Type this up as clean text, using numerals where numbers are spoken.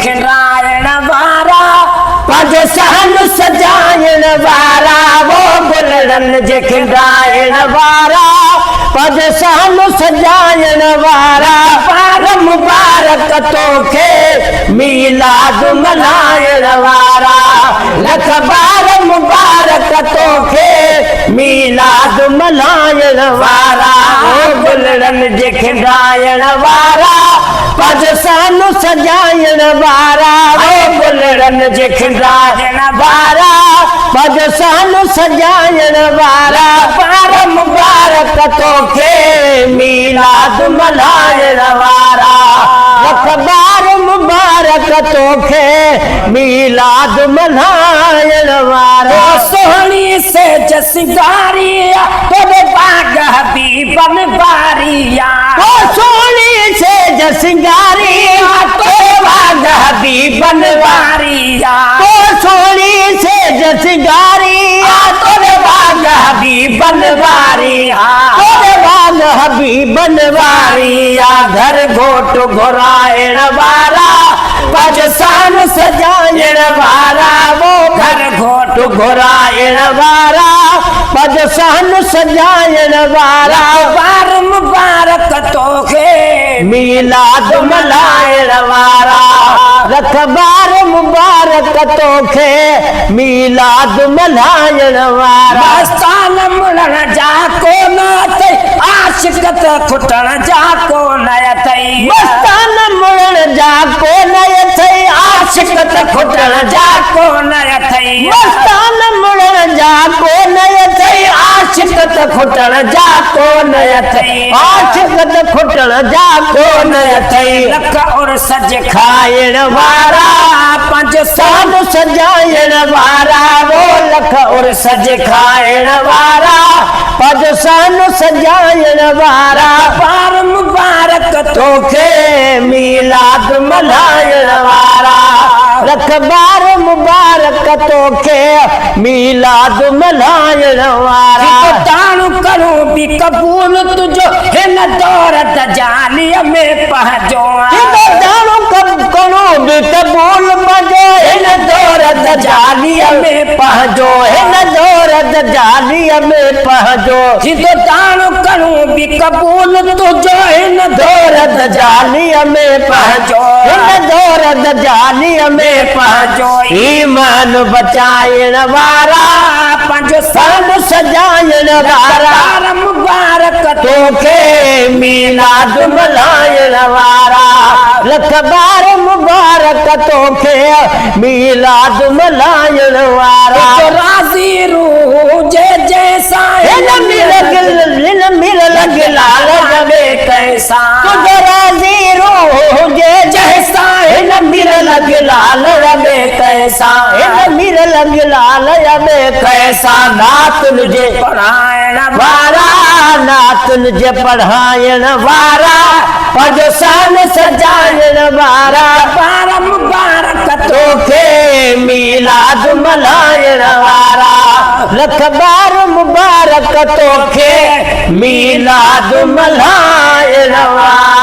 खिलायण वारा पज सहन सजायण वारा वो गुलड़न जे खिलायण वारा पज सहन सजायण वारा पार मुबारक तोखे मीलाद मल्हाइण वारा लख बार मुबारक तोखे मीलाद मल्हाइण वारा गुलड़न जे खिलायण वारा पज सहन सजायण वारा गुलड़न जे खिलायण वारा पज सहन सजायण वारा पार मुबारक तोखे मीलाद मल्हाइण वारा लख बार मुबारक तोखे मीलाद मल्हाइण वारा सोहणी से जसिंगारिया तोरे बाग हबीबन बारिया सोहणी से जसिंगारिया तोरे बाग हबीबन बारिया सोहणी से जसिंगारिया तोरे बाग हबीबन बारिया तोरे बाग हबीबन बारिया घर घोट घोराइण वारा पज सहन सजाइण वारा वो घर घोट घोराइण वारा पज सहन सजाइण वारा बार मुबारक तोखे मीलाद मल्हाइण वारा रख बार मुबारक तोखे मीलाद मल्हाइण वारा मस्तान मुड़न जा को न अथई आशिक त खुटण जा को न अथई मस्तान मुड़न जा को न अथई आशिक त खुटण जा को न अथई मस्तान मुड़न जा को न अथई आशिक त खुटण जा को न अथई आशिक त खुटण जा को न अथई लख और सज खाइण वारा पंज सहन सजाइण वारा वो लख और सज खाइण वारा पज सहन सजाइण वारा पार मुबारक तोखे मीलाद मल्हाइण वारा रख बार मुबारक तोखे मीलाद मल्हाइण वारा ताणु करूं भी कबूल तुझो हिन दौर दजालीअ में पहुंचो ताणु करूं भी कबूल मजो हिन दौर दजालीअ में पहुंचो हिन दौर दजालीअ में पहुंचो जितो ताणु करूं भी कबूल तुझो हिन दौर दजालीअ में पहुंचो हिन दौर दजालीअ में पहुंचो ईमान बचाइण वारा पंज सहन सजाइण वारा मुबारक तोखे मीलाद मल्हाइण वारा लख बार मुबारक तोखे मीलाद मल्हाइण वारा राज़ी रूह जे जैसा हिन मिल लग लाल रवे कैसा तुझ राज़ी रूह जे जैसा हिन मिल लग लाल रवे कैसा हिन मिल लग लाल रवे कैसा नातुन जे पढ़ाइण वारा नातुन जे पढ़ाइण वारा पज सहन सजाइण वारा पार मुबारक तोखे मीलाद मल्हाइण वारा लख बार मुबारक तोखे मीलाद मल्हाइण वारा।